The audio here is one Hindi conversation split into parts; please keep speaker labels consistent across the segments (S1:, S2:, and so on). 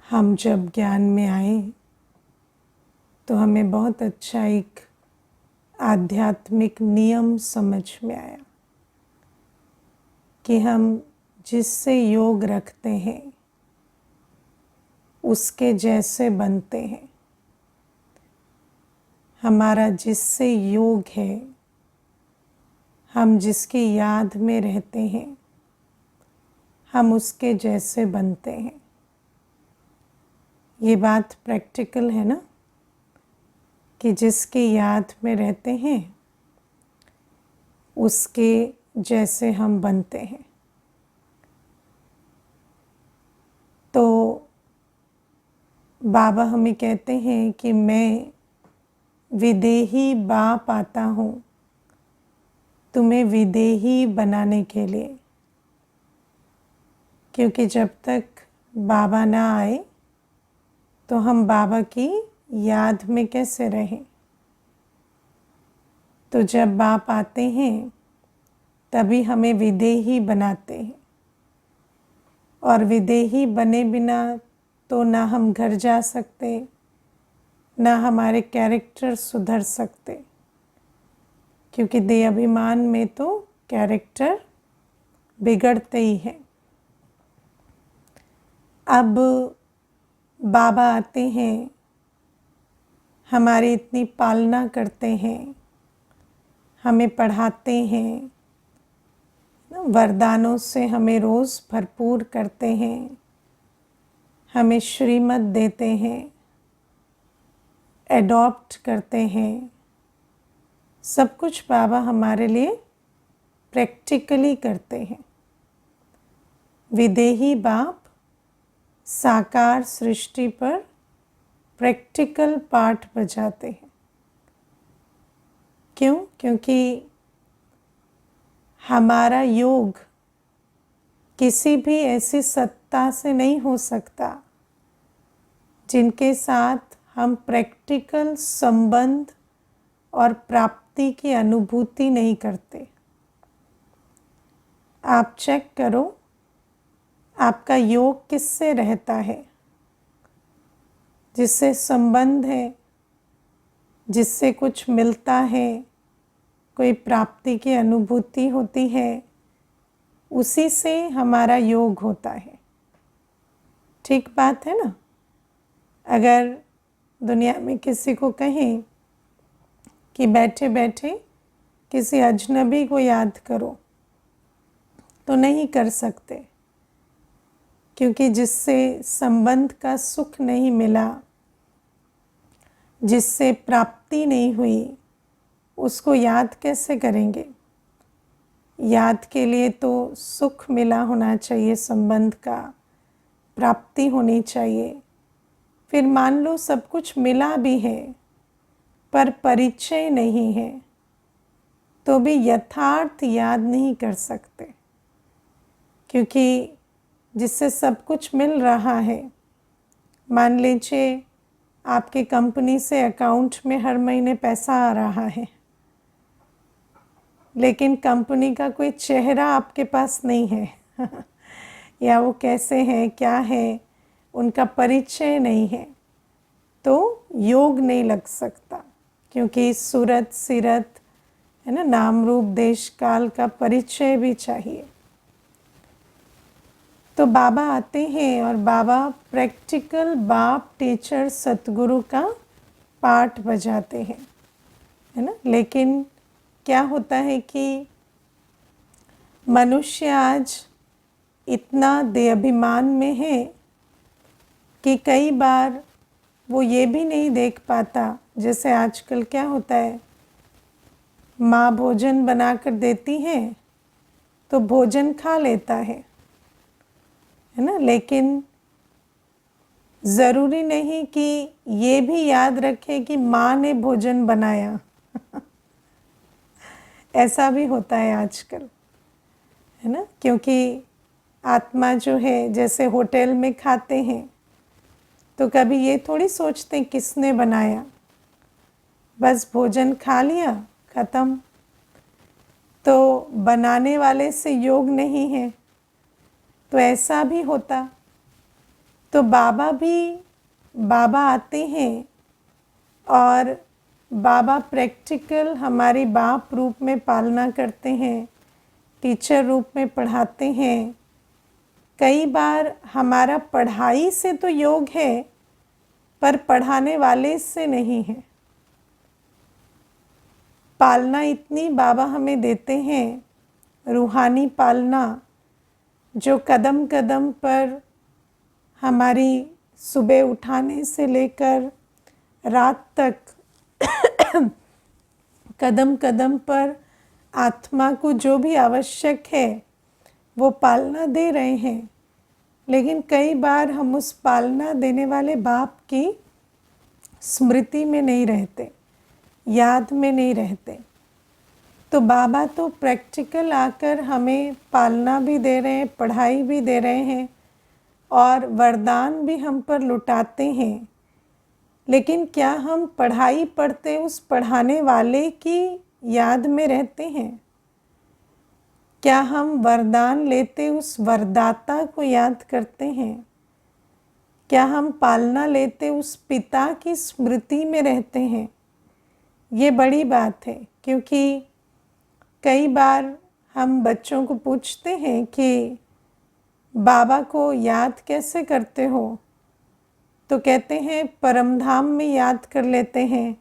S1: हम जब ज्ञान में आए तो हमें बहुत अच्छा एक आध्यात्मिक नियम समझ में आया कि हम जिससे योग रखते हैं उसके जैसे बनते हैं। हमारा जिससे योग है, हम जिसकी याद में रहते हैं, हम उसके जैसे बनते हैं। ये बात प्रैक्टिकल है ना, कि जिसकी याद में रहते हैं उसके जैसे हम बनते हैं। तो बाबा हमें कहते हैं कि मैं विदेही बाप आता हूँ तुम्हें विदेही बनाने के लिए, क्योंकि जब तक बाबा ना आए तो हम बाबा की याद में कैसे रहें। तो जब बाप आते हैं तभी हमें विदेही बनाते हैं, और विदेही बने बिना तो ना हम घर जा सकते, ना हमारे कैरेक्टर सुधर सकते, क्योंकि देह अभिमान में तो कैरेक्टर बिगड़ते ही हैं। अब बाबा आते हैं, हमारी इतनी पालना करते हैं, हमें पढ़ाते हैं, वरदानों से हमें रोज़ भरपूर करते हैं, हमें श्रीमत देते हैं, एडॉप्ट करते हैं। सब कुछ बाबा हमारे लिए प्रैक्टिकली करते हैं। विदेही बाप साकार सृष्टि पर प्रैक्टिकल पार्ट बजाते हैं। क्यों? क्योंकि हमारा योग किसी भी ऐसी सत्ता से नहीं हो सकता जिनके साथ हम प्रैक्टिकल संबंध और प्राप्ति की अनुभूति नहीं करते। आप चेक करो, आपका योग किससे रहता है? जिससे संबंध है, जिससे कुछ मिलता है, कोई प्राप्ति की अनुभूति होती है, उसी से हमारा योग होता है। ठीक बात है ना? अगर दुनिया में किसी को कहें कि बैठे बैठे किसी अजनबी को याद करो, तो नहीं कर सकते, क्योंकि जिससे संबंध का सुख नहीं मिला, जिससे प्राप्ति नहीं हुई, उसको याद कैसे करेंगे? याद के लिए तो सुख मिला होना चाहिए, संबंध का प्राप्ति होनी चाहिए। फिर मान लो सब कुछ मिला भी है पर परिचय नहीं है, तो भी यथार्थ याद नहीं कर सकते, क्योंकि जिससे सब कुछ मिल रहा है, मान लीजिए आपके कंपनी से अकाउंट में हर महीने पैसा आ रहा है, लेकिन कंपनी का कोई चेहरा आपके पास नहीं है या वो कैसे हैं, क्या है, उनका परिचय नहीं है, तो योग नहीं लग सकता। क्योंकि सूरत सीरत है ना, नाम रूप देश काल का परिचय भी चाहिए। तो बाबा आते हैं और बाबा प्रैक्टिकल बाप टीचर सतगुरु का पार्ट बजाते हैं, है ना। लेकिन क्या होता है कि मनुष्य आज इतना देहाभिमान में है कि कई बार वो ये भी नहीं देख पाता। जैसे आजकल क्या होता है, माँ भोजन बनाकर देती है तो भोजन खा लेता है ना, लेकिन ज़रूरी नहीं कि ये भी याद रखे कि माँ ने भोजन बनाया ऐसा भी होता है आजकल, है ना। क्योंकि आत्मा जो है, जैसे होटल में खाते हैं तो कभी ये थोड़ी सोचते किसने बनाया, बस भोजन खा लिया, ख़त्म। तो बनाने वाले से योग नहीं है, तो ऐसा भी होता तो बाबा आते हैं और बाबा प्रैक्टिकल हमारी बाप रूप में पालना करते हैं, टीचर रूप में पढ़ाते हैं। कई बार हमारा पढ़ाई से तो योग है पर पढ़ाने वाले से नहीं है। पालना इतनी बाबा हमें देते हैं, रूहानी पालना, जो कदम कदम पर हमारी सुबह उठाने से लेकर रात तक कदम कदम पर आत्मा को जो भी आवश्यक है वो पालना दे रहे हैं। लेकिन कई बार हम उस पालना देने वाले बाप की स्मृति में नहीं रहते, याद में नहीं रहते। तो बाबा तो प्रैक्टिकल आकर हमें पालना भी दे रहे हैं, पढ़ाई भी दे रहे हैं और वरदान भी हम पर लुटाते हैं। लेकिन क्या हम पढ़ाई पढ़ते उस पढ़ाने वाले की याद में रहते हैं? क्या हम वरदान लेते उस वरदाता को याद करते हैं? क्या हम पालना लेते उस पिता की स्मृति में रहते हैं? ये बड़ी बात है, क्योंकि कई बार हम बच्चों को पूछते हैं कि बाबा को याद कैसे करते हो, तो कहते हैं परमधाम में याद कर लेते हैं,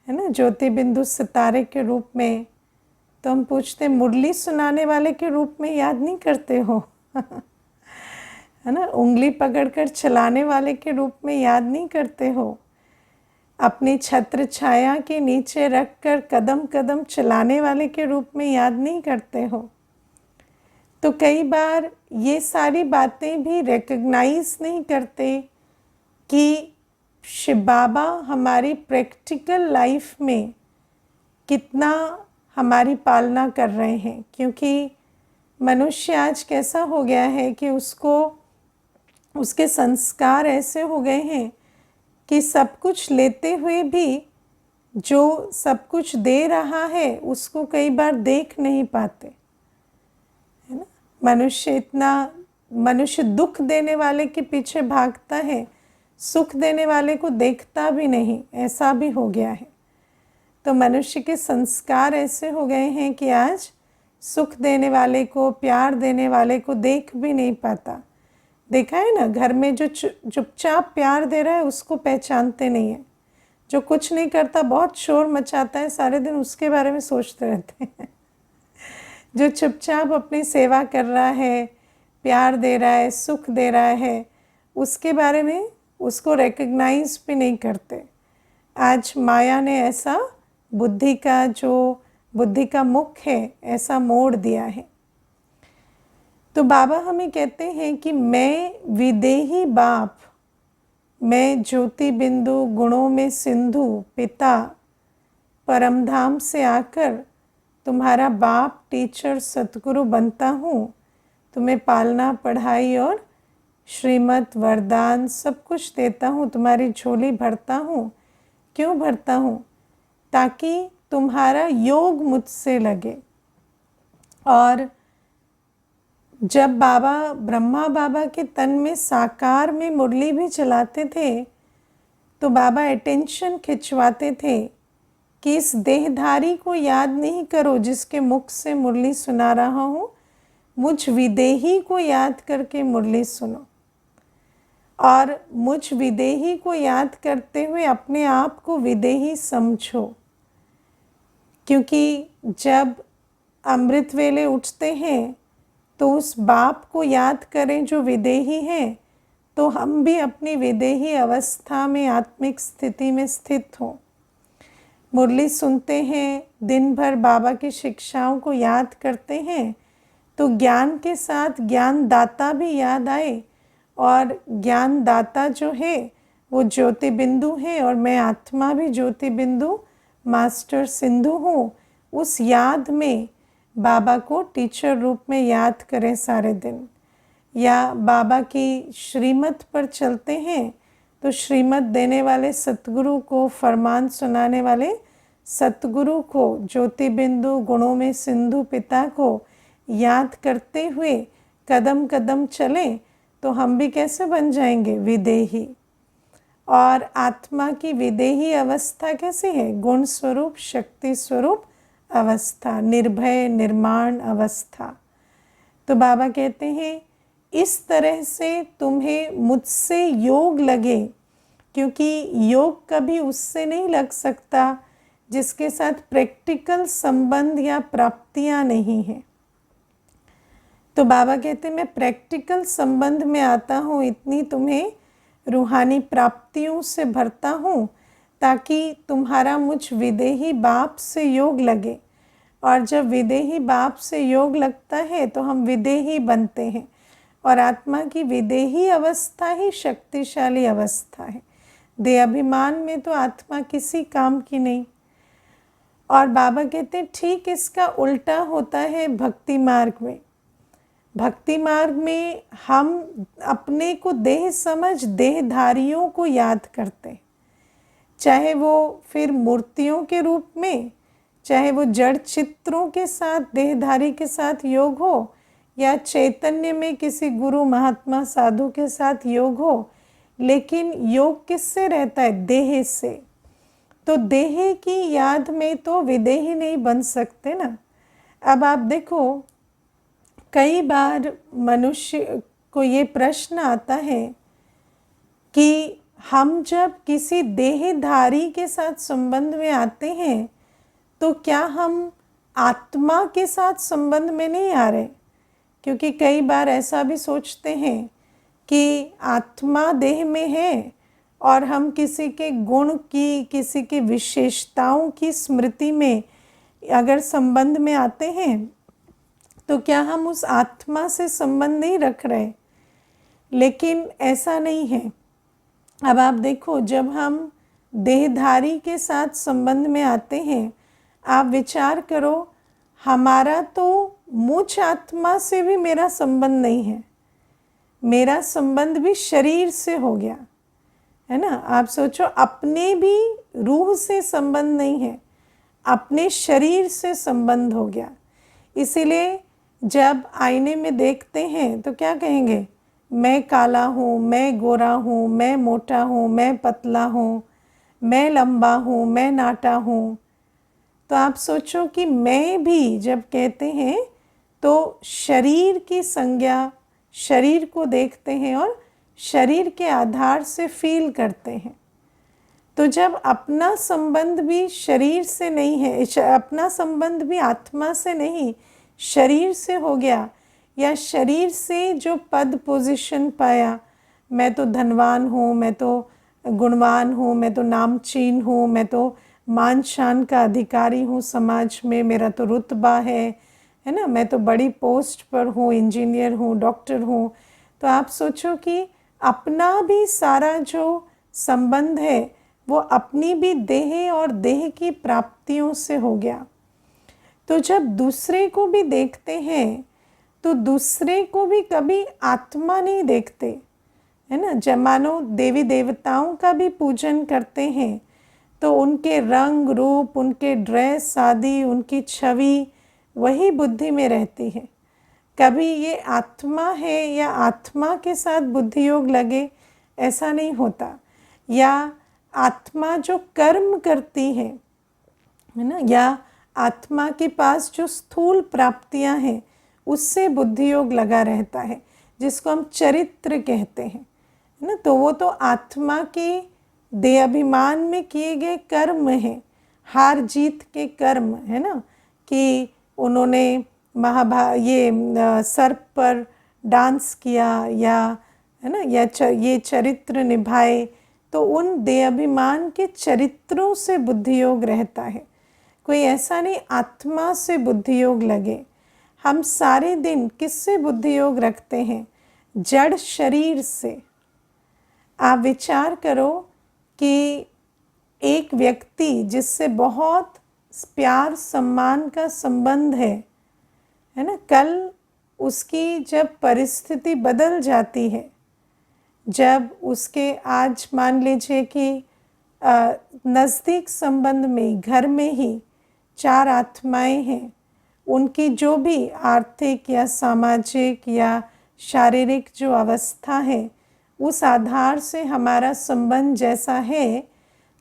S1: है ना, ज्योति बिंदु सितारे के रूप में। तो हम पूछते हैं मुरली सुनाने वाले के रूप में याद नहीं करते हो है ना, उंगली पकड़कर चलाने वाले के रूप में याद नहीं करते हो, अपनी छत्र छाया के नीचे रखकर कदम कदम चलाने वाले के रूप में याद नहीं करते हो। तो कई बार ये सारी बातें भी रिकग्नाइज नहीं करते कि शिव बाबा हमारी प्रैक्टिकल लाइफ में कितना हमारी पालना कर रहे हैं। क्योंकि मनुष्य आज कैसा हो गया है कि उसके संस्कार ऐसे हो गए हैं कि सब कुछ लेते हुए भी जो सब कुछ दे रहा है उसको कई बार देख नहीं पाते, है ना। मनुष्य दुख देने वाले के पीछे भागता है, सुख देने वाले को देखता भी नहीं, ऐसा भी हो गया है। तो मनुष्य के संस्कार ऐसे हो गए हैं कि आज सुख देने वाले को, प्यार देने वाले को देख भी नहीं पाता। देखा है ना, घर में जो चुपचाप प्यार दे रहा है उसको पहचानते नहीं है, जो कुछ नहीं करता बहुत शोर मचाता है सारे दिन उसके बारे में सोचते रहते हैं जो चुपचाप अपनी सेवा कर रहा है, प्यार दे रहा है, सुख दे रहा है, उसके बारे में उसको रिकग्नाइज भी नहीं करते। आज माया ने ऐसा बुद्धि का मुख है ऐसा मोड़ दिया है। तो बाबा हमें कहते हैं कि मैं विदेही बाप, मैं ज्योति बिंदु गुणों में सिंधु पिता परमधाम से आकर तुम्हारा बाप टीचर सतगुरु बनता हूँ। तुम्हें पालना पढ़ाई और श्रीमत वरदान सब कुछ देता हूँ, तुम्हारी झोली भरता हूँ। क्यों भरता हूँ? ताकि तुम्हारा योग मुझसे लगे। और जब ब्रह्मा बाबा के तन में साकार में मुरली भी चलाते थे तो बाबा अटेंशन खिंचवाते थे कि इस देहधारी को याद नहीं करो जिसके मुख से मुरली सुना रहा हूँ, मुझ विदेही को याद करके मुरली सुनो। और मुझ विदेही को याद करते हुए अपने आप को विदेही समझो। क्योंकि जब अमृत वेले उठते हैं तो उस बाप को याद करें जो विदेही हैं, तो हम भी अपनी विदेही अवस्था में आत्मिक स्थिति में स्थित हों। मुरली सुनते हैं, दिन भर बाबा की शिक्षाओं को याद करते हैं, तो ज्ञान के साथ ज्ञान दाता भी याद आए। और ज्ञान दाता जो है वो ज्योति बिंदु है और मैं आत्मा भी ज्योति बिंदु मास्टर सिंधु हूँ। उस याद में बाबा को टीचर रूप में याद करें सारे दिन। या बाबा की श्रीमत पर चलते हैं तो श्रीमत देने वाले सतगुरु को, फरमान सुनाने वाले सतगुरु को, ज्योति बिंदु गुणों में सिंधु पिता को याद करते हुए कदम कदम चलें तो हम भी कैसे बन जाएंगे? विदेही। और आत्मा की विदेही अवस्था कैसी है? गुण स्वरूप, शक्ति स्वरूप अवस्था, निर्भय निर्माण अवस्था। तो बाबा कहते हैं इस तरह से तुम्हें मुझसे योग लगे, क्योंकि योग कभी उससे नहीं लग सकता जिसके साथ प्रैक्टिकल संबंध या प्राप्तियां नहीं हैं। तो बाबा कहते हैं मैं प्रैक्टिकल संबंध में आता हूँ, इतनी तुम्हें रूहानी प्राप्तियों से भरता हूँ ताकि तुम्हारा मुझ विदेही बाप से योग लगे। और जब विदेही बाप से योग लगता है तो हम विदेही बनते हैं, और आत्मा की विदेही अवस्था ही शक्तिशाली अवस्था है। देह अभिमान में तो आत्मा किसी काम की नहीं। और बाबा कहते हैं ठीक इसका उल्टा होता है भक्ति मार्ग में। भक्ति मार्ग में हम अपने को देह समझ देहधारियों को याद करते हैं, चाहे वो फिर मूर्तियों के रूप में, चाहे वो जड़ चित्रों के साथ देहधारी के साथ योग हो, या चैतन्य में किसी गुरु महात्मा साधु के साथ योग हो। लेकिन योग किससे रहता है? देह से। तो देह की याद में तो विदेही नहीं बन सकते ना। अब आप देखो, कई बार मनुष्य को ये प्रश्न आता है कि हम जब किसी देहधारी के साथ संबंध में आते हैं तो क्या हम आत्मा के साथ संबंध में नहीं आ रहे? क्योंकि कई बार ऐसा भी सोचते हैं कि आत्मा देह में है और हम किसी के गुण की, किसी की विशेषताओं की स्मृति में अगर संबंध में आते हैं तो क्या हम उस आत्मा से संबंध नहीं रख रहे? लेकिन ऐसा नहीं है। अब आप देखो, जब हम देहधारी के साथ संबंध में आते हैं, आप विचार करो, हमारा तो मुझ आत्मा से भी मेरा संबंध नहीं है, मेरा संबंध भी शरीर से हो गया है ना। आप सोचो, अपने भी रूह से संबंध नहीं है, अपने शरीर से संबंध हो गया। इसीलिए जब आईने में देखते हैं तो क्या कहेंगे? मैं काला हूँ, मैं गोरा हूँ, मैं मोटा हूँ, मैं पतला हूँ, मैं लंबा हूँ, मैं नाटा हूँ। तो आप सोचो कि मैं भी जब कहते हैं तो शरीर की संज्ञा, शरीर को देखते हैं और शरीर के आधार से फील करते हैं। तो जब अपना संबंध भी शरीर से नहीं है, अपना संबंध भी आत्मा से नहीं शरीर से हो गया, या शरीर से जो पद पोजीशन पाया, मैं तो धनवान हूँ, मैं तो गुणवान हूँ, मैं तो नामचीन हूँ, मैं तो मान शान का अधिकारी हूँ समाज में, मेरा तो रुतबा है ना, मैं तो बड़ी पोस्ट पर हूँ, इंजीनियर हूँ, डॉक्टर हूँ। तो आप सोचो कि अपना भी सारा जो संबंध है वो अपनी भी देह और देह की प्राप्तियों से हो गया। तो जब दूसरे को भी देखते हैं तो दूसरे को भी कभी आत्मा नहीं देखते, है ना। जब मानो देवी देवताओं का भी पूजन करते हैं तो उनके रंग रूप, उनके ड्रेस आदि, उनकी छवि वही बुद्धि में रहती है। कभी ये आत्मा है या आत्मा के साथ बुद्धि योग लगे, ऐसा नहीं होता। या आत्मा जो कर्म करती है ना, या आत्मा के पास जो स्थूल प्राप्तियां हैं उससे बुद्धि योग लगा रहता है, जिसको हम चरित्र कहते हैं, है ना। तो वो तो आत्मा के देह अभिमान में किए गए कर्म हैं, हार जीत के कर्म, है ना। कि उन्होंने ये सर्प पर डांस किया, या है ना, या ये चरित्र निभाए, तो उन देह अभिमान के चरित्रों से बुद्धि योग रहता है। कोई ऐसा नहीं आत्मा से बुद्धि योग लगे। हम सारे दिन किससे बुद्धि योग रखते हैं? जड़ शरीर से। आप विचार करो कि एक व्यक्ति जिससे बहुत प्यार सम्मान का संबंध है ना, कल उसकी जब परिस्थिति बदल जाती है, जब उसके आज मान लीजिए कि नज़दीक संबंध में, घर में ही 4 आत्माएं हैं, उनकी जो भी आर्थिक या सामाजिक या शारीरिक जो अवस्था है उस आधार से हमारा संबंध जैसा है,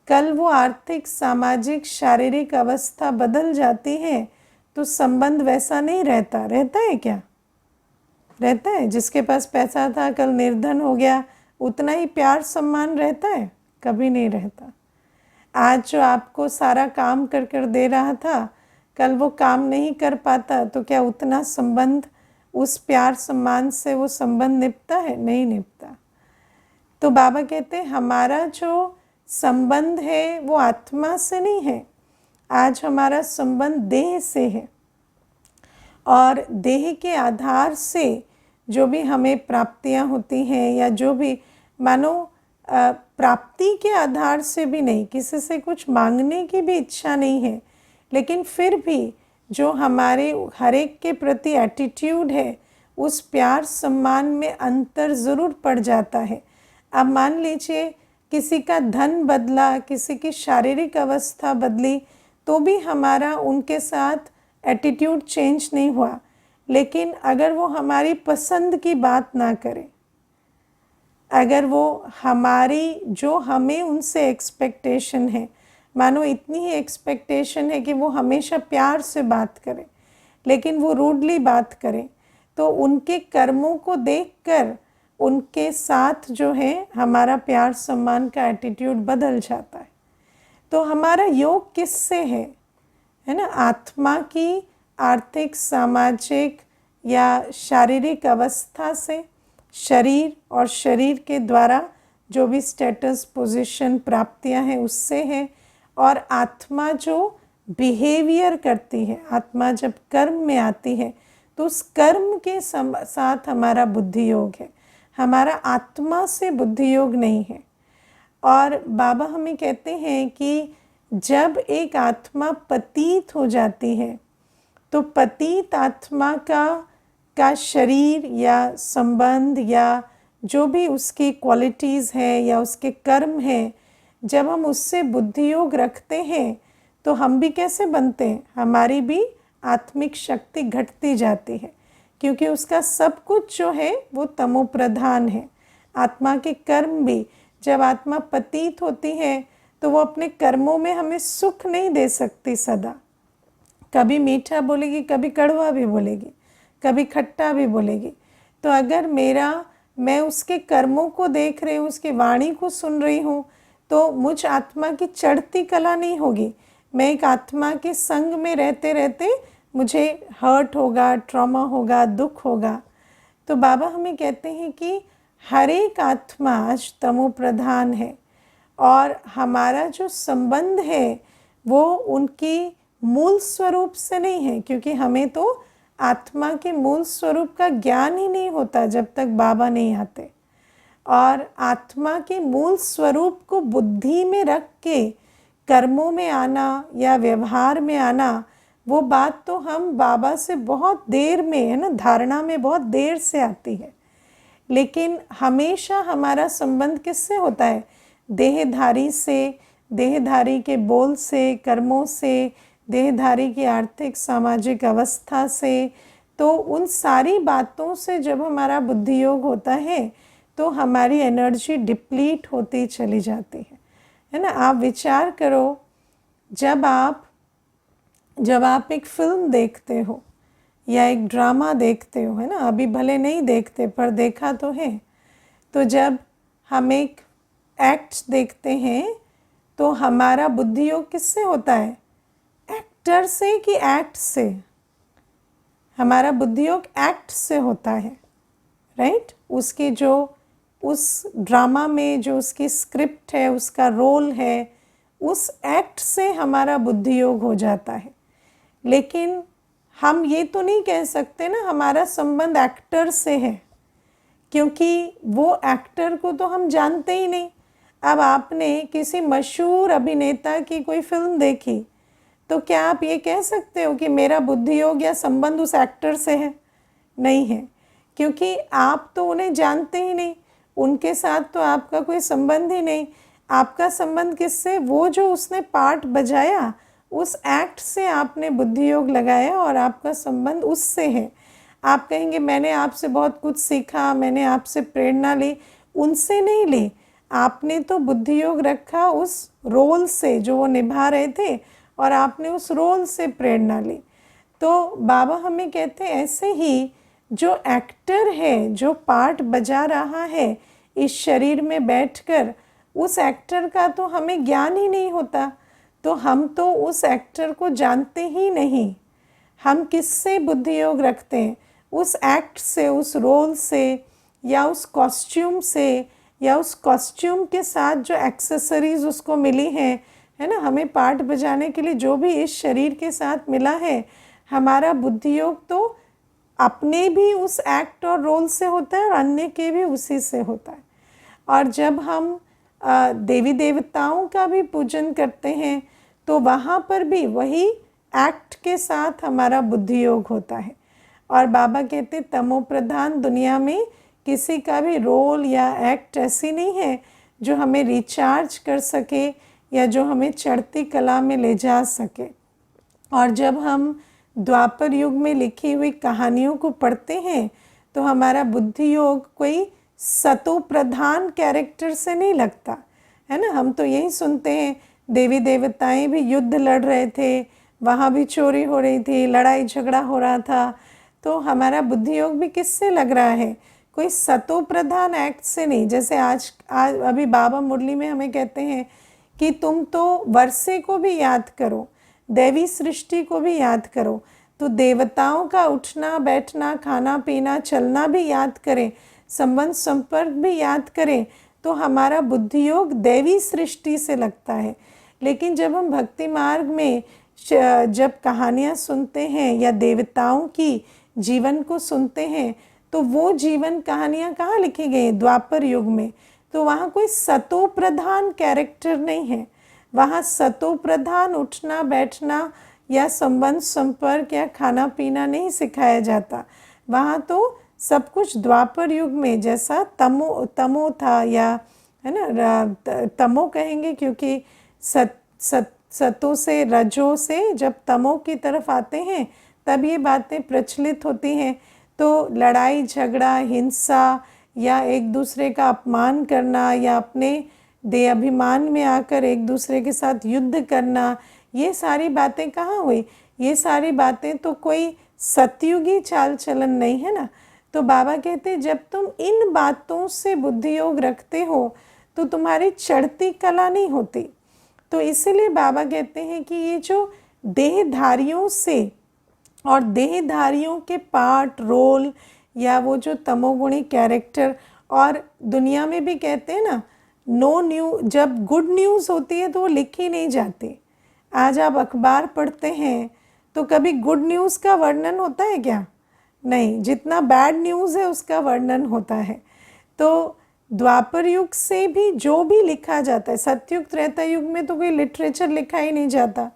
S1: कल वो आर्थिक, सामाजिक, शारीरिक अवस्था बदल जाती है तो संबंध वैसा नहीं रहता। रहता है क्या? रहता है? जिसके पास पैसा था कल निर्धन हो गया, उतना ही प्यार सम्मान रहता है? कभी नहीं रहता। आज जो आपको सारा काम कर कर दे रहा था, कल वो काम नहीं कर पाता तो क्या उतना संबंध, उस प्यार सम्मान से वो संबंध निभता है? नहीं निभता। तो बाबा कहते हैं हमारा जो संबंध है वो आत्मा से नहीं है, आज हमारा संबंध देह से है। और देह के आधार से जो भी हमें प्राप्तियां होती हैं, या जो भी, मानो प्राप्ति के आधार से भी नहीं, किसी से कुछ मांगने की भी इच्छा नहीं है, लेकिन फिर भी जो हमारे हर एक के प्रति एटीट्यूड है, उस प्यार सम्मान में अंतर ज़रूर पड़ जाता है। अब मान लीजिए किसी का धन बदला, किसी की शारीरिक अवस्था बदली, तो भी हमारा उनके साथ एटीट्यूड चेंज नहीं हुआ। लेकिन अगर वो हमारी पसंद की बात ना करे, अगर वो हमारी, जो हमें उनसे एक्सपेक्टेशन है, मानो इतनी ही एक्सपेक्टेशन है कि वो हमेशा प्यार से बात करें, लेकिन वो रूडली बात करें, तो उनके कर्मों को देखकर उनके साथ जो है हमारा प्यार सम्मान का एटीट्यूड बदल जाता है। तो हमारा योग किससे है ना? आत्मा की आर्थिक, सामाजिक या शारीरिक अवस्था से, शरीर और शरीर के द्वारा जो भी स्टेटस, पोजीशन, प्राप्तियां हैं उससे है। और आत्मा जो बिहेवियर करती है, आत्मा जब कर्म में आती है तो उस कर्म के साथ हमारा बुद्धि योग है, हमारा आत्मा से बुद्धि योग नहीं है। और बाबा हमें कहते हैं कि जब एक आत्मा पतित हो जाती है तो पतित आत्मा का शरीर या संबंध या जो भी उसकी क्वालिटीज़ है या उसके कर्म है, जब हम उससे बुद्धि योग रखते हैं तो हम भी कैसे बनते हैं? हमारी भी आत्मिक शक्ति घटती जाती है, क्योंकि उसका सब कुछ जो है वो तमो प्रधान है। आत्मा के कर्म भी, जब आत्मा पतित होती है तो वो अपने कर्मों में हमें सुख नहीं दे सकती सदा। कभी मीठा बोलेगी, कभी कड़वा भी बोलेगी, कभी खट्टा भी बोलेगी। तो अगर मैं उसके कर्मों को देख रही हूँ, उसकी वाणी को सुन रही हूँ, तो मुझ आत्मा की चढ़ती कला नहीं होगी। मैं एक आत्मा के संग में रहते रहते मुझे हर्ट होगा, ट्रॉमा होगा, दुख होगा। तो बाबा हमें कहते हैं कि हर एक आत्मा आज तमो प्रधान है, और हमारा जो संबंध है वो उनकी मूल स्वरूप से नहीं है, क्योंकि हमें तो आत्मा के मूल स्वरूप का ज्ञान ही नहीं होता जब तक बाबा नहीं आते। और आत्मा के मूल स्वरूप को बुद्धि में रख के कर्मों में आना या व्यवहार में आना, वो बात तो हम बाबा से बहुत देर में, है ना, धारणा में बहुत देर से आती है। लेकिन हमेशा हमारा संबंध किससे होता है? देहधारी से, देहधारी के बोल से, कर्मों से, देहधारी की आर्थिक सामाजिक अवस्था से। तो उन सारी बातों से जब हमारा बुद्धि योग होता है तो हमारी एनर्जी डिप्लीट होती चली जाती है ना। आप विचार करो, जब आप एक फिल्म देखते हो या एक ड्रामा देखते हो, है ना, अभी भले नहीं देखते पर देखा तो है, तो जब हम एक एक्ट देखते हैं तो हमारा बुद्धि योग किससे होता है? एक्टर से कि एक्ट से? हमारा बुद्धि योग एक्ट से होता है, राइट। उसकी जो उस ड्रामा में जो उसकी स्क्रिप्ट है, उसका रोल है, उस एक्ट से हमारा बुद्धि योग हो जाता है। लेकिन हम ये तो नहीं कह सकते ना हमारा संबंध एक्टर से है, क्योंकि वो एक्टर को तो हम जानते ही नहीं। अब आपने किसी मशहूर अभिनेता की कोई फिल्म देखी तो क्या आप ये कह सकते हो कि मेरा बुद्धि योग या संबंध उस एक्टर से है? नहीं है, क्योंकि आप तो उन्हें जानते ही नहीं, उनके साथ तो आपका कोई संबंध ही नहीं। आपका संबंध किससे? वो जो उसने पार्ट बजाया, उस एक्ट से आपने बुद्धि योग लगाया और आपका संबंध उससे है। आप कहेंगे मैंने आपसे बहुत कुछ सीखा, मैंने आपसे प्रेरणा ली, उनसे नहीं ली, आपने तो बुद्धि योग रखा उस रोल से जो वो निभा रहे थे, और आपने उस रोल से प्रेरणा ली। तो बाबा हमें कहते हैं ऐसे ही जो एक्टर है, जो पार्ट बजा रहा है इस शरीर में बैठकर, उस एक्टर का तो हमें ज्ञान ही नहीं होता, तो हम तो उस एक्टर को जानते ही नहीं। हम किससे बुद्धि योग रखते हैं? उस एक्ट से, उस रोल से, या उस कॉस्ट्यूम से, या उस कॉस्ट्यूम के साथ जो एक्सेसरीज उसको मिली हैं, है ना, हमें पार्ट बजाने के लिए जो भी इस शरीर के साथ मिला है, हमारा बुद्धि योग तो अपने भी उस एक्ट और रोल से होता है और अन्य के भी उसी से होता है। और जब हम देवी देवताओं का भी पूजन करते हैं तो वहाँ पर भी वही एक्ट के साथ हमारा बुद्धि योग होता है। और बाबा कहते तमो प्रधान दुनिया में किसी का भी रोल या एक्ट ऐसी नहीं है जो हमें रिचार्ज कर सके या जो हमें चढ़ती कला में ले जा सके। और जब हम द्वापर युग में लिखी हुई कहानियों को पढ़ते हैं तो हमारा बुद्धि योग कोई सतो प्रधान कैरेक्टर से नहीं लगता, है ना। हम तो यही सुनते हैं देवी देवताएं भी युद्ध लड़ रहे थे, वहाँ भी चोरी हो रही थी, लड़ाई झगड़ा हो रहा था, तो हमारा बुद्धि योग भी किससे लग रहा है? कोई सतो प्रधान एक्ट से नहीं। जैसे आज अभी बाबा मुरली में हमें कहते हैं कि तुम तो वर्षे को भी याद करो, दैवी सृष्टि को भी याद करो, तो देवताओं का उठना बैठना खाना पीना चलना भी याद करें, संबंध संपर्क भी याद करें, तो हमारा बुद्धि योग दैवी सृष्टि से लगता है। लेकिन जब हम भक्ति मार्ग में जब कहानियाँ सुनते हैं या देवताओं की जीवन को सुनते हैं तो वो जीवन कहानियाँ कहाँ लिखी गई? द्वापर युग में। तो वहाँ कोई सतो प्रधान कैरेक्टर नहीं है, वहाँ सतो प्रधान उठना बैठना या संबंध संपर्क या खाना पीना नहीं सिखाया जाता। वहाँ तो सब कुछ द्वापर युग में जैसा तमो था, या है ना, तमो कहेंगे क्योंकि सतों से रजों से जब तमो की तरफ आते हैं तब ये बातें प्रचलित होती हैं। तो लड़ाई झगड़ा हिंसा या एक दूसरे का अपमान करना या अपने देह अभिमान में आकर एक दूसरे के साथ युद्ध करना, ये सारी बातें कहाँ हुई? ये सारी बातें तो कोई सतयुगी चाल चलन नहीं है ना। तो बाबा कहते जब तुम इन बातों से बुद्धि योग रखते हो तो तुम्हारी चढ़ती कला नहीं होती। तो इसीलिए बाबा कहते हैं कि ये जो देहधारियों से और देहधारियों के पार्ट रोल या वो जो तमोगुणी कैरेक्टर, और दुनिया में भी कहते हैं ना नो जब गुड न्यूज़ होती है तो वो लिखी नहीं जाती। आज आप अखबार पढ़ते हैं तो कभी गुड न्यूज़ का वर्णन होता है क्या? नहीं, जितना बैड न्यूज़ है उसका वर्णन होता है। तो द्वापर युग से भी जो भी लिखा जाता है, सतयुग त्रेता युग में तो कोई लिटरेचर लिखा ही नहीं जाता,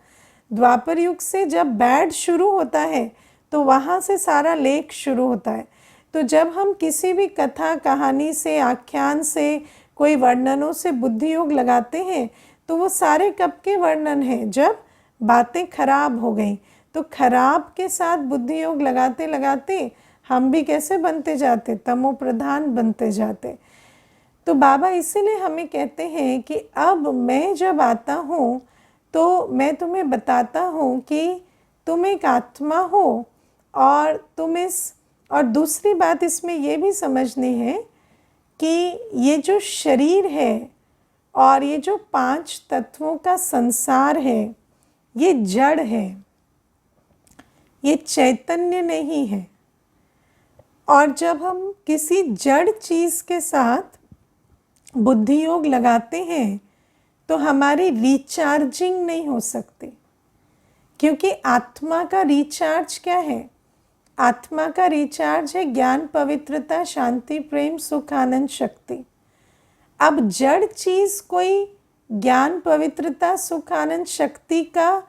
S1: द्वापर युग से जब बैड शुरू होता है तो वहाँ से सारा लेख शुरू होता है। तो जब हम किसी भी कथा कहानी से आख्यान से कोई वर्णनों से बुद्धि योग लगाते हैं तो वो सारे कब के वर्णन हैं? जब बातें खराब हो गई। तो खराब के साथ बुद्धि योग लगाते लगाते हम भी कैसे बनते जाते? तमो प्रधान बनते जाते। तो बाबा इसीलिए हमें कहते हैं कि अब मैं जब आता हूँ तो मैं तुम्हें बताता हूँ कि तुम एक आत्मा हो, और और दूसरी बात इसमें ये भी समझनी है कि ये जो शरीर है और ये जो 5 तत्वों का संसार है ये जड़ है, ये चैतन्य नहीं है। और जब हम किसी जड़ चीज़ के साथ बुद्धि योग लगाते हैं तो हमारी रिचार्जिंग नहीं हो सकती, क्योंकि आत्मा का रिचार्ज क्या है? आत्मा का रिचार्ज है ज्ञान पवित्रता शांति प्रेम सुख आनंद शक्ति। अब जड़ चीज़ कोई ज्ञान पवित्रता सुख आनंद शक्ति का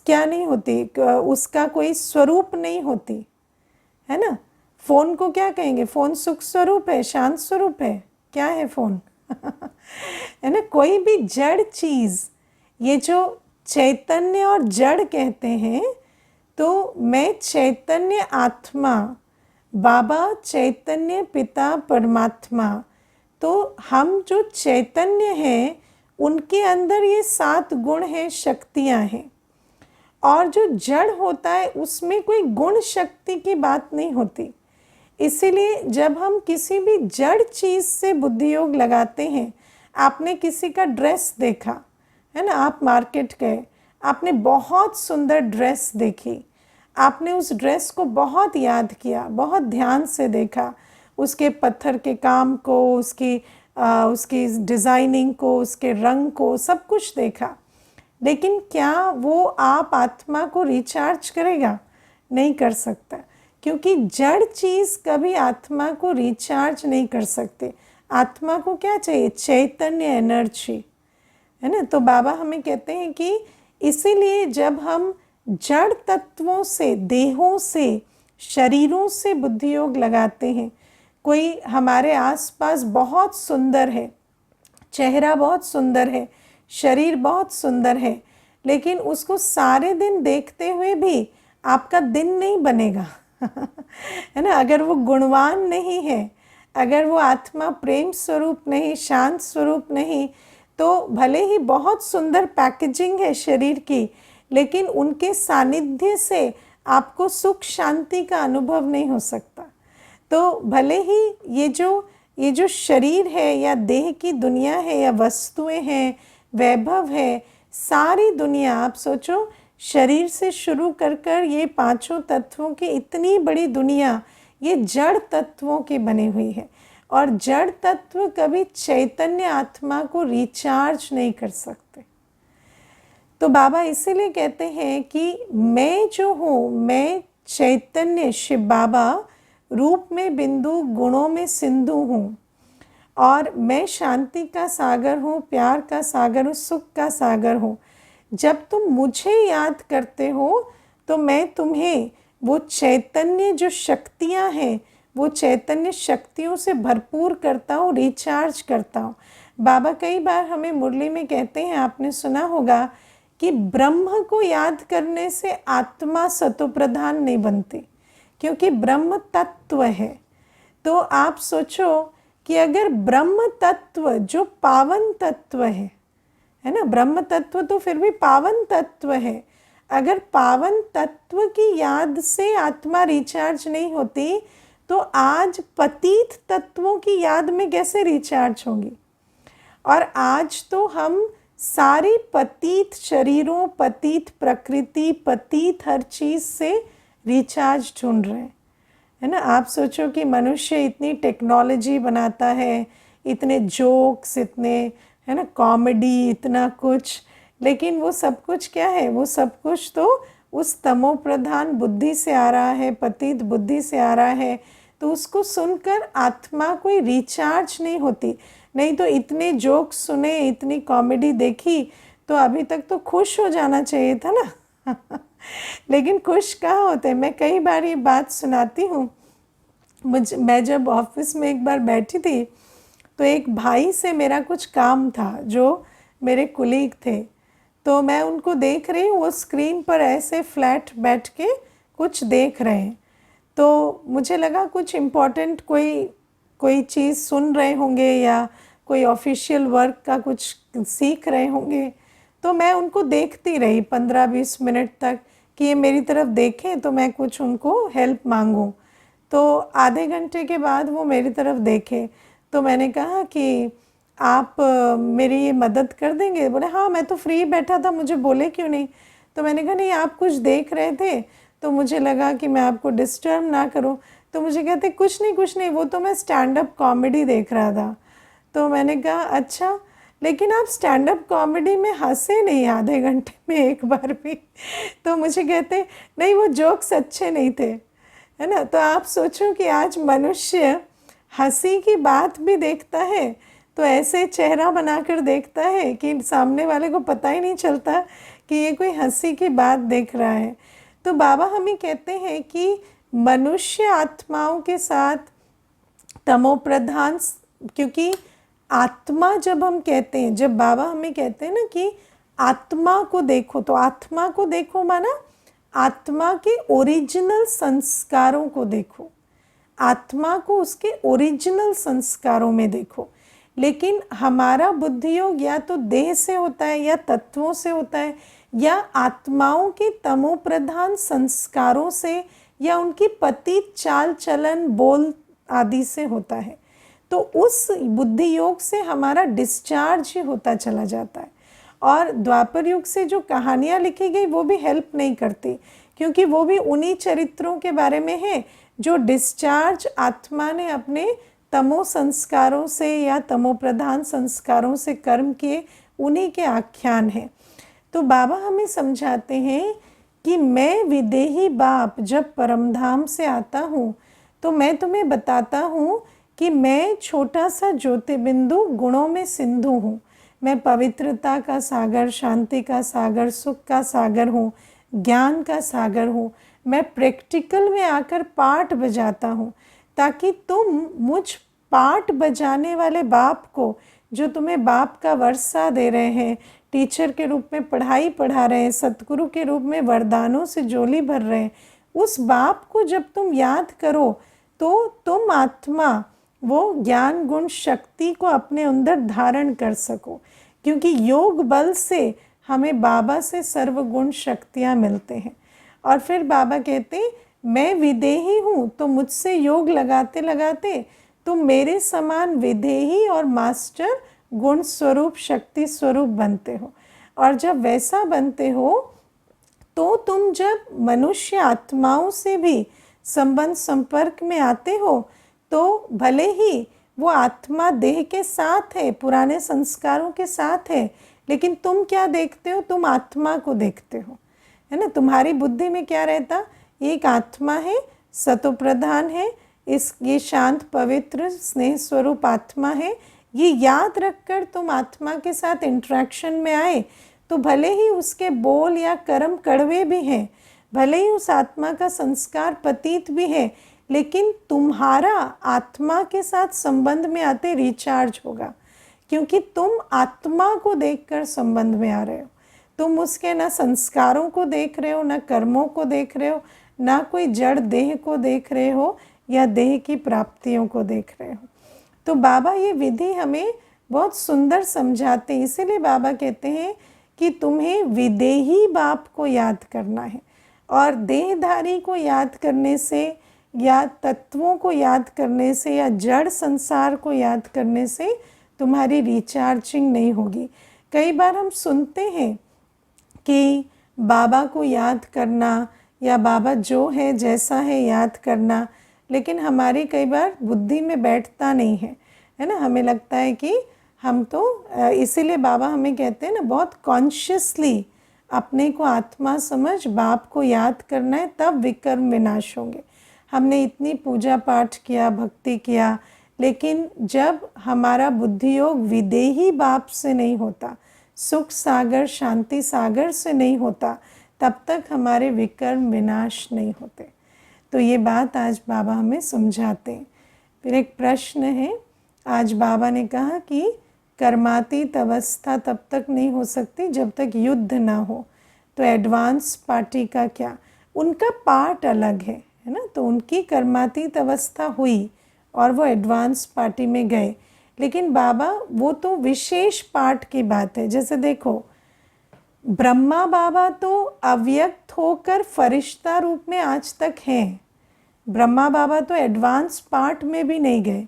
S1: क्या नहीं होती, उसका कोई स्वरूप नहीं होती, है ना। फ़ोन को क्या कहेंगे? फ़ोन सुख स्वरूप है, शांत स्वरूप है, क्या है फ़ोन? है ना। कोई भी जड़ चीज़, ये जो चैतन्य और जड़ कहते हैं, तो मैं चैतन्य आत्मा, बाबा चैतन्य पिता परमात्मा, तो हम जो चैतन्य हैं उनके अंदर ये 7 गुण हैं, शक्तियाँ हैं। और जो जड़ होता है उसमें कोई गुण शक्ति की बात नहीं होती। इसीलिए जब हम किसी भी जड़ चीज़ से बुद्धि योग लगाते हैं, आपने किसी का ड्रेस देखा है ना, आप मार्केट गए, आपने बहुत सुंदर ड्रेस देखी, आपने उस ड्रेस को बहुत याद किया, बहुत ध्यान से देखा, उसके पत्थर के काम को, उसकी डिज़ाइनिंग को, उसके रंग को, सब कुछ देखा। लेकिन क्या वो आप आत्मा को रिचार्ज करेगा? नहीं कर सकता, क्योंकि जड़ चीज़ कभी आत्मा को रिचार्ज नहीं कर सकते। आत्मा को क्या चाहिए? चैतन्य एनर्जी, है ना। तो बाबा हमें कहते हैं कि इसीलिए जब हम जड़ तत्वों से, देहों से, शरीरों से बुद्धि योग लगाते हैं, कोई हमारे आसपास बहुत सुंदर है, चेहरा बहुत सुंदर है, शरीर बहुत सुंदर है, लेकिन उसको सारे दिन देखते हुए भी आपका दिन नहीं बनेगा है ना। अगर वो गुणवान नहीं है, अगर वो आत्मा प्रेम स्वरूप नहीं, शांत स्वरूप नहीं, तो भले ही बहुत सुंदर पैकेजिंग है शरीर की, लेकिन उनके सानिध्य से आपको सुख शांति का अनुभव नहीं हो सकता। तो भले ही ये जो शरीर है या देह की दुनिया है या वस्तुएं हैं, वैभव है, सारी दुनिया, आप सोचो शरीर से शुरू कर कर ये 5 तत्वों की इतनी बड़ी दुनिया, ये जड़ तत्वों की बनी हुई है। और जड़ तत्व कभी चैतन्य आत्मा को रिचार्ज नहीं कर सकते। तो बाबा इसीलिए कहते हैं कि मैं जो हूँ, मैं चैतन्य शिव बाबा रूप में बिंदु, गुणों में सिंधु हूँ, और मैं शांति का सागर हूँ, प्यार का सागर हूँ, सुख का सागर हूँ। जब तुम मुझे याद करते हो तो मैं तुम्हें वो चैतन्य जो शक्तियाँ हैं, वो चैतन्य शक्तियों से भरपूर करता हूँ, रिचार्ज करता हूँ। बाबा कई बार हमें मुरली में कहते हैं, आपने सुना होगा कि ब्रह्म को याद करने से आत्मा सतोप्रधान नहीं बनती, क्योंकि ब्रह्म तत्व है। तो आप सोचो कि अगर ब्रह्म तत्व जो पावन तत्व है ना, ब्रह्म तत्व तो फिर भी पावन तत्व है, अगर पावन तत्व की याद से आत्मा रिचार्ज नहीं होती, तो आज पतित तत्वों की याद में कैसे रिचार्ज होगी? और आज तो हम सारी पतित शरीरों, पतित प्रकृति, पतित हर चीज़ से रिचार्ज ढूंढ रहे हैं, है ना। आप सोचो कि मनुष्य इतनी टेक्नोलॉजी बनाता है, इतने जोक्स, इतने, है ना, कॉमेडी, इतना कुछ, लेकिन वो सब कुछ क्या है? वो सब कुछ तो उस तमो प्रधान बुद्धि से आ रहा है, पतित बुद्धि से आ रहा है। तो उसको सुनकर आत्मा कोई रिचार्ज नहीं होती। नहीं तो इतने जोक्स सुने, इतनी कॉमेडी देखी, तो अभी तक तो खुश हो जाना चाहिए था ना लेकिन खुश कहाँ होते हैं? मैं कई बार ये बात सुनाती हूँ। मैं जब ऑफिस में एक बार बैठी थी, तो एक भाई से मेरा कुछ काम था, जो मेरे कुलीग थे, तो मैं उनको देख रही हूँ, वो स्क्रीन पर ऐसे फ्लैट बैठ के कुछ देख रहे हैं। तो मुझे लगा कुछ इम्पोर्टेंट कोई चीज़ सुन रहे होंगे या कोई ऑफिशियल वर्क का कुछ सीख रहे होंगे। तो मैं उनको देखती रही 15-20 मिनट तक कि ये मेरी तरफ देखें तो मैं कुछ उनको हेल्प मांगूं। तो आधे घंटे के बाद वो मेरी तरफ देखे, तो मैंने कहा कि आप मेरी ये मदद कर देंगे? बोले हाँ, मैं तो फ्री बैठा था, मुझे बोले क्यों नहीं? तो मैंने कहा नहीं, आप कुछ देख रहे थे तो मुझे लगा कि मैं आपको डिस्टर्ब ना करूं। तो मुझे कहते कुछ नहीं, वो तो मैं स्टैंड अप कॉमेडी देख रहा था। तो मैंने कहा अच्छा, लेकिन आप स्टैंड अप कॉमेडी में हंसे नहीं आधे घंटे में एक बार भी तो मुझे कहते नहीं, वो जोक्स अच्छे नहीं थे, है ना। तो आप सोचो कि आज मनुष्य हंसी की बात भी देखता है तो ऐसे चेहरा बनाकर देखता है कि सामने वाले को पता ही नहीं चलता कि ये कोई हंसी की बात देख रहा है। तो बाबा हमें कहते हैं कि मनुष्य आत्माओं के साथ तमोप्रधान, क्योंकि आत्मा जब हम कहते हैं, जब बाबा हमें कहते हैं ना कि आत्मा को देखो, तो आत्मा को देखो माना आत्मा के ओरिजिनल संस्कारों को देखो, आत्मा को उसके ओरिजिनल संस्कारों में देखो। लेकिन हमारा बुद्धि योग या तो देह से होता है या तत्वों से होता है या आत्माओं के तमो प्रधान संस्कारों से या उनकी पतित चाल चलन बोल आदि से होता है। तो उस बुद्धि योग से हमारा डिस्चार्ज ही होता चला जाता है। और द्वापर युग से जो कहानियाँ लिखी गई वो भी हेल्प नहीं करती, क्योंकि वो भी उन्हीं चरित्रों के बारे में है जो डिस्चार्ज आत्मा ने अपने तमो संस्कारों से या तमो प्रधान संस्कारों से कर्म किए, उन्हीं के आख्यान हैं। तो बाबा हमें समझाते हैं कि मैं विदेही बाप जब परमधाम से आता हूँ तो मैं तुम्हें बताता हूँ कि मैं छोटा सा ज्योतिर्बिंदु गुणों में सिंधु हूँ। मैं पवित्रता का सागर, शांति का सागर, सुख का सागर हूँ, ज्ञान का सागर हूँ। मैं प्रैक्टिकल में आकर पाठ बजाता हूँ ताकि तुम मुझ पाठ बजाने वाले बाप को, जो तुम्हें बाप का वर्षा दे रहे हैं, टीचर के रूप में पढ़ाई पढ़ा रहे हैं, सतगुरु के रूप में वरदानों से झोली भर रहे हैं, उस बाप को जब तुम याद करो तो तुम आत्मा वो ज्ञान गुण शक्ति को अपने अंदर धारण कर सको। क्योंकि योग बल से हमें बाबा से सर्वगुण शक्तियाँ मिलते हैं। और फिर बाबा कहते मैं विदेही हूँ, तो मुझसे योग लगाते लगाते तुम मेरे समान विदेही और मास्टर गुण स्वरूप शक्ति स्वरूप बनते हो। और जब वैसा बनते हो तो तुम जब मनुष्य आत्माओं से भी संबंध संपर्क में आते हो तो भले ही वो आत्मा देह के साथ है, पुराने संस्कारों के साथ है, लेकिन तुम क्या देखते हो? तुम आत्मा को देखते हो, है ना। तुम्हारी बुद्धि में क्या रहता? एक आत्मा है, सतोप्रधान है, ये शांत पवित्र स्नेह स्वरूप आत्मा है। ये याद रखकर तुम आत्मा के साथ इंटरेक्शन में आए तो भले ही उसके बोल या कर्म कड़वे भी हैं, भले ही उस आत्मा का संस्कार पतित भी है, लेकिन तुम्हारा आत्मा के साथ संबंध में आते रिचार्ज होगा, क्योंकि तुम आत्मा को देखकर संबंध में आ रहे हो। तुम उसके ना संस्कारों को देख रहे हो, ना कर्मों को देख रहे हो, ना कोई जड़ देह को देख रहे हो या देह की प्राप्तियों को देख रहे हो। तो बाबा ये विधि हमें बहुत सुंदर समझाते हैं। इसीलिए बाबा कहते हैं कि तुम्हें विदेही बाप को याद करना है, और देहधारी को याद करने से या तत्वों को याद करने से या जड़ संसार को याद करने से तुम्हारी रिचार्जिंग नहीं होगी। कई बार हम सुनते हैं कि बाबा को याद करना या बाबा जो है जैसा है याद करना, लेकिन हमारी कई बार बुद्धि में बैठता नहीं है, है ना। हमें लगता है कि हम तो इसीलिए बाबा हमें कहते हैं ना, बहुत कॉन्शियसली अपने को आत्मा समझ बाप को याद करना है, तब विकर्म विनाश होंगे। हमने इतनी पूजा पाठ किया, भक्ति किया, लेकिन जब हमारा बुद्धि योग विदेही बाप से नहीं होता, सुख सागर शांति सागर से नहीं होता, तब तक हमारे विकर्म विनाश नहीं होते। तो ये बात आज बाबा हमें समझाते हैं। फिर एक प्रश्न है, आज बाबा ने कहा कि कर्मातीत अवस्था तब तक नहीं हो सकती जब तक युद्ध ना हो, तो एडवांस पार्टी का क्या? उनका पार्ट अलग है ना। तो उनकी कर्मातीत अवस्था हुई और वो एडवांस पार्टी में गए, लेकिन बाबा वो तो विशेष पार्ट की बात है। जैसे देखो, ब्रह्मा बाबा तो अव्यक्त होकर फरिश्ता रूप में आज तक हैं। ब्रह्मा बाबा तो एडवांस पार्ट में भी नहीं गए,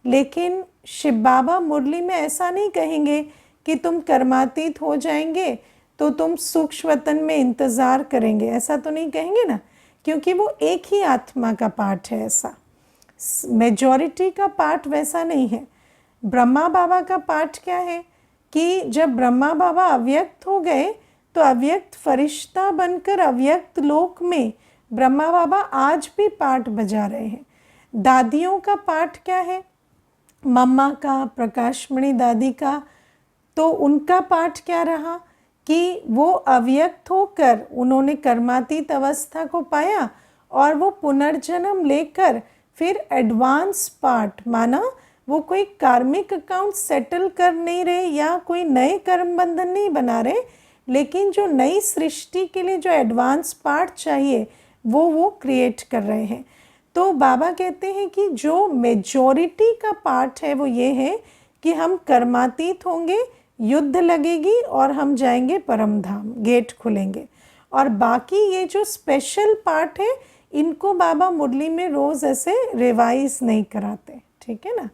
S1: लेकिन शिव बाबा मुरली में ऐसा नहीं कहेंगे कि तुम कर्मातीत हो जाएंगे तो तुम सूक्ष्मतन में इंतज़ार करेंगे, ऐसा तो नहीं कहेंगे ना, क्योंकि वो एक ही आत्मा का पार्ट है। ऐसा मेजॉरिटी का पार्ट वैसा नहीं है। ब्रह्मा बाबा का पार्ट क्या है कि जब ब्रह्मा बाबा अव्यक्त हो गए तो अव्यक्त फरिश्ता बनकर अव्यक्त लोक में ब्रह्मा बाबा आज भी पाठ बजा रहे हैं। दादियों का पाठ क्या है? मम्मा का, प्रकाशमणि दादी का, तो उनका पाठ क्या रहा कि वो अव्यक्त होकर उन्होंने कर्मातीत अवस्था को पाया और वो पुनर्जन्म लेकर फिर एडवांस पार्ट, माना वो कोई कार्मिक अकाउंट सेटल कर नहीं रहे या कोई नए कर्म बंधन नहीं बना रहे, लेकिन जो नई सृष्टि के लिए जो एडवांस पार्ट चाहिए वो क्रिएट कर रहे हैं। तो बाबा कहते हैं कि जो मेजॉरिटी का पार्ट है वो ये है कि हम कर्मातीत होंगे, युद्ध लगेगी और हम जाएंगे परम धाम, गेट खुलेंगे। और बाकी ये जो स्पेशल पार्ट है इनको बाबा मुरली में रोज़ ऐसे रिवाइज नहीं कराते, ठीक है ना।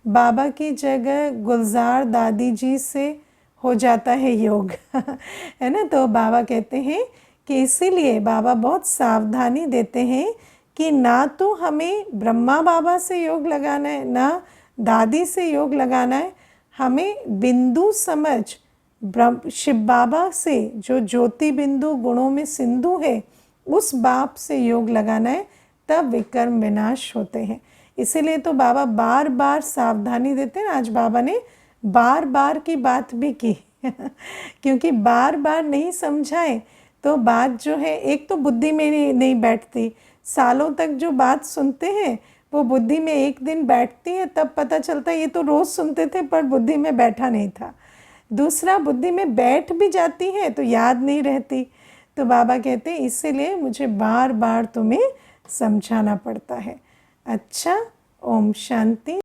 S1: बाबा की जगह गुलजार दादी जी से हो जाता है योग है ना। तो बाबा कहते हैं कि इसीलिए बाबा बहुत सावधानी देते हैं कि ना तो हमें ब्रह्मा बाबा से योग लगाना है, ना दादी से योग लगाना है। हमें बिंदु समझ शिव बाबा से, जो ज्योति बिंदु गुणों में सिंधु है, उस बाप से योग लगाना है, तब विकर्म विनाश होते हैं। इसीलिए तो बाबा बार बार सावधानी देते हैं। आज बाबा ने बार बार की बात भी की क्योंकि बार बार नहीं समझाए तो बात जो है एक तो बुद्धि में नहीं बैठती। सालों तक जो बात सुनते हैं वो बुद्धि में एक दिन बैठती है, तब पता चलता है ये तो रोज़ सुनते थे पर बुद्धि में बैठा नहीं था। दूसरा, बुद्धि में बैठ भी जाती है तो याद नहीं रहती। तो बाबा कहते हैं इसीलिए मुझे बार बार तुम्हें समझाना पड़ता है। अच्छा, ओम शांति।